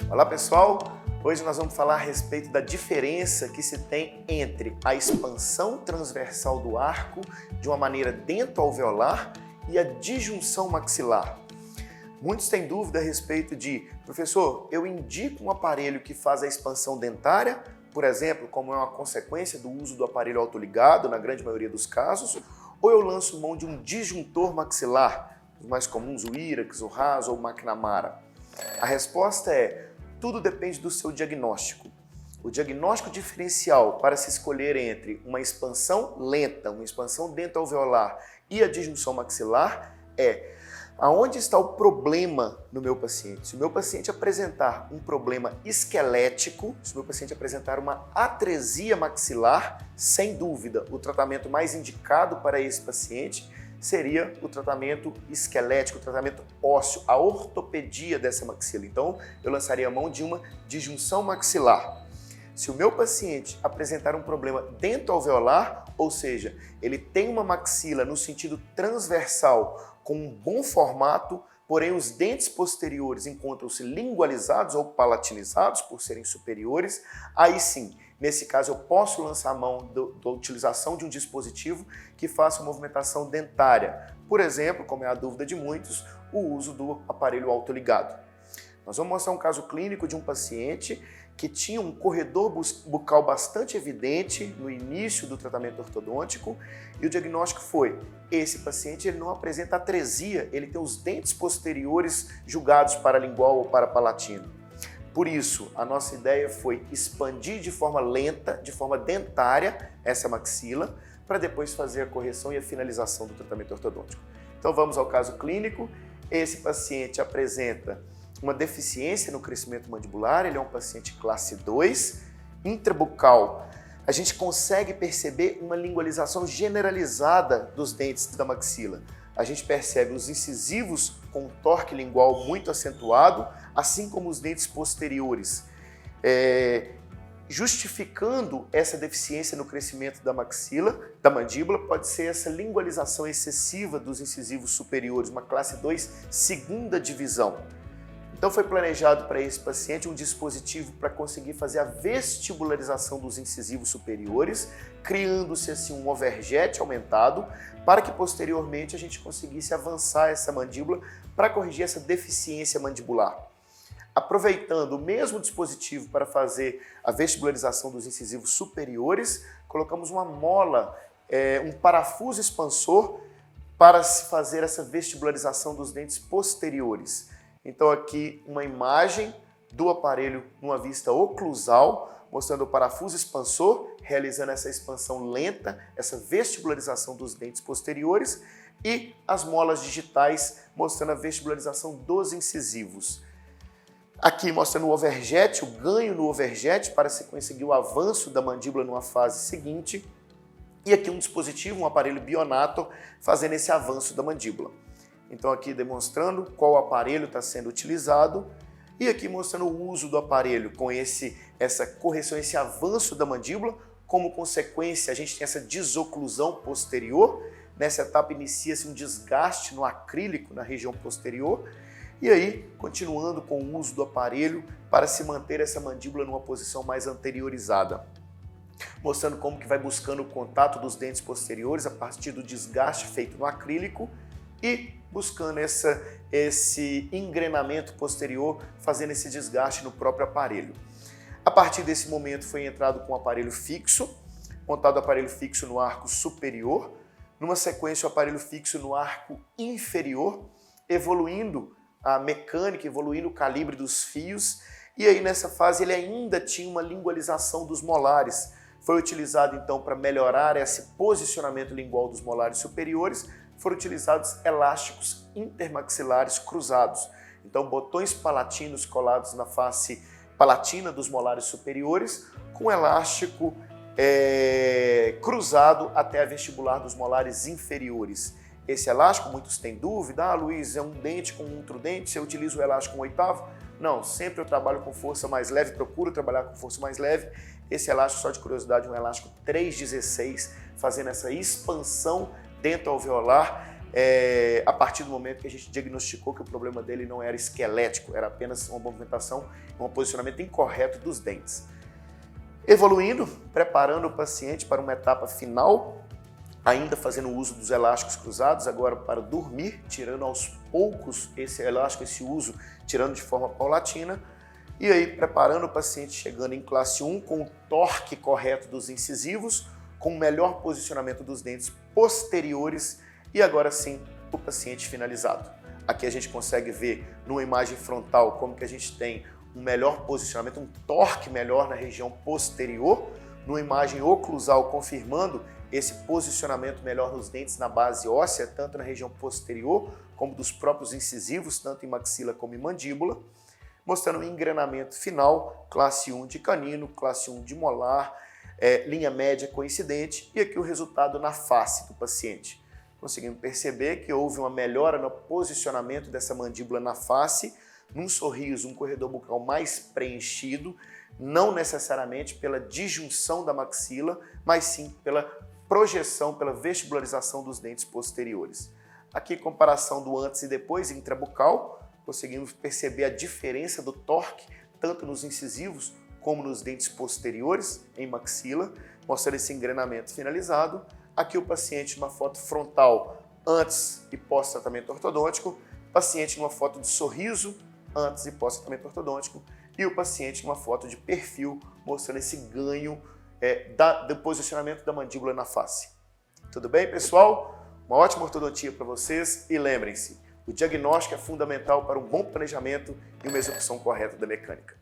Olá pessoal, hoje nós vamos falar a respeito da diferença que se tem entre a expansão transversal do arco de uma maneira dento-alveolar e a disjunção maxilar. Muitos têm dúvida a respeito de, professor, eu indico um aparelho que faz a expansão dentária, por exemplo, como é uma consequência do uso do aparelho autoligado, na grande maioria dos casos, ou eu lanço mão de um disjuntor maxilar, os mais comuns, o IRAX, o RAS ou o McNamara? A resposta é: tudo depende do seu diagnóstico. O diagnóstico diferencial para se escolher entre uma expansão lenta, uma expansão dento-alveolar e a disjunção maxilar é aonde está o problema no meu paciente. Se o meu paciente apresentar um problema esquelético, se o meu paciente apresentar uma atresia maxilar, sem dúvida, o tratamento mais indicado para esse paciente seria o tratamento esquelético, o tratamento ósseo, a ortopedia dessa maxila. Então, eu lançaria a mão de uma disjunção maxilar. Se o meu paciente apresentar um problema dento-alveolar, ou seja, ele tem uma maxila no sentido transversal com um bom formato, porém os dentes posteriores encontram-se lingualizados ou palatinizados por serem superiores, aí sim, nesse caso eu posso lançar a mão da utilização de um dispositivo que faça movimentação dentária. Por exemplo, como é a dúvida de muitos, o uso do aparelho autoligado. Nós vamos mostrar um caso clínico de um paciente que tinha um corredor bucal bastante evidente no início do tratamento ortodôntico e o diagnóstico foi: esse paciente ele não apresenta atresia, ele tem os dentes posteriores julgados paralingual ou parapalatino. Por isso, a nossa ideia foi expandir de forma lenta, de forma dentária, essa maxila, para depois fazer a correção e a finalização do tratamento ortodôntico. Então vamos ao caso clínico. Esse paciente apresenta uma deficiência no crescimento mandibular, ele é um paciente classe 2, intrabucal. A gente consegue perceber uma lingualização generalizada dos dentes da maxila. A gente percebe os incisivos com um torque lingual muito acentuado, assim como os dentes posteriores. Justificando essa deficiência no crescimento da maxila, da mandíbula, pode ser essa lingualização excessiva dos incisivos superiores, uma classe 2, segunda divisão. Então foi planejado para esse paciente um dispositivo para conseguir fazer a vestibularização dos incisivos superiores, criando-se assim um overjet aumentado, para que posteriormente a gente conseguisse avançar essa mandíbula para corrigir essa deficiência mandibular. Aproveitando o mesmo dispositivo para fazer a vestibularização dos incisivos superiores, colocamos uma mola, um parafuso expansor para se fazer essa vestibularização dos dentes posteriores. Então aqui uma imagem do aparelho numa vista oclusal, mostrando o parafuso expansor, realizando essa expansão lenta, essa vestibularização dos dentes posteriores e as molas digitais mostrando a vestibularização dos incisivos. Aqui mostrando o overjet, o ganho no overjet para se conseguir o avanço da mandíbula numa fase seguinte. E aqui um dispositivo, um aparelho Bionato, fazendo esse avanço da mandíbula. Então aqui demonstrando qual aparelho está sendo utilizado e aqui mostrando o uso do aparelho com essa correção, esse avanço da mandíbula. Como consequência, a gente tem essa desoclusão posterior. Nessa etapa inicia-se um desgaste no acrílico na região posterior e aí continuando com o uso do aparelho para se manter essa mandíbula numa posição mais anteriorizada. Mostrando como que vai buscando o contato dos dentes posteriores a partir do desgaste feito no acrílico e buscando esse engrenamento posterior, fazendo esse desgaste no próprio aparelho. A partir desse momento foi entrado com o aparelho fixo, montado o aparelho fixo no arco superior, numa sequência o aparelho fixo no arco inferior, evoluindo a mecânica, evoluindo o calibre dos fios, e aí nessa fase ele ainda tinha uma lingualização dos molares. Foi utilizado então para melhorar esse posicionamento lingual dos molares superiores, foram utilizados elásticos intermaxilares cruzados. Então, botões palatinos colados na face palatina dos molares superiores, com elástico cruzado até a vestibular dos molares inferiores. Esse elástico, muitos têm dúvida: Luiz, é um dente com outro dente, você utiliza o elástico 1/8? Não, sempre eu trabalho com força mais leve, procuro trabalhar com força mais leve. Esse elástico, só de curiosidade, é um elástico 3/16, fazendo essa expansão dento-alveolar a partir do momento que a gente diagnosticou que o problema dele não era esquelético, era apenas uma movimentação, um posicionamento incorreto dos dentes. Evoluindo, preparando o paciente para uma etapa final, ainda fazendo uso dos elásticos cruzados, agora para dormir, tirando aos poucos esse elástico, esse uso, tirando de forma paulatina, e aí preparando o paciente chegando em classe 1 com o torque correto dos incisivos, com o melhor posicionamento dos dentes posteriores e agora sim o paciente finalizado. Aqui a gente consegue ver numa imagem frontal como que a gente tem um melhor posicionamento, um torque melhor na região posterior, numa imagem oclusal confirmando esse posicionamento melhor nos dentes na base óssea, tanto na região posterior como dos próprios incisivos, tanto em maxila como em mandíbula, mostrando um engrenamento final, classe 1 de canino, classe 1 de molar, linha média coincidente e aqui o resultado na face do paciente. Conseguimos perceber que houve uma melhora no posicionamento dessa mandíbula na face, num sorriso, um corredor bucal mais preenchido, não necessariamente pela disjunção da maxila, mas sim pela projeção, pela vestibularização dos dentes posteriores. Aqui, comparação do antes e depois intrabucal, conseguimos perceber a diferença do torque, tanto nos incisivos como nos dentes posteriores, em maxila, mostrando esse engrenamento finalizado. Aqui o paciente numa foto frontal antes e pós-tratamento ortodôntico, paciente numa foto de sorriso antes e pós-tratamento ortodôntico e o paciente numa foto de perfil mostrando esse ganho do posicionamento da mandíbula na face. Tudo bem, pessoal? Uma ótima ortodontia para vocês e lembrem-se, o diagnóstico é fundamental para um bom planejamento e uma execução correta da mecânica.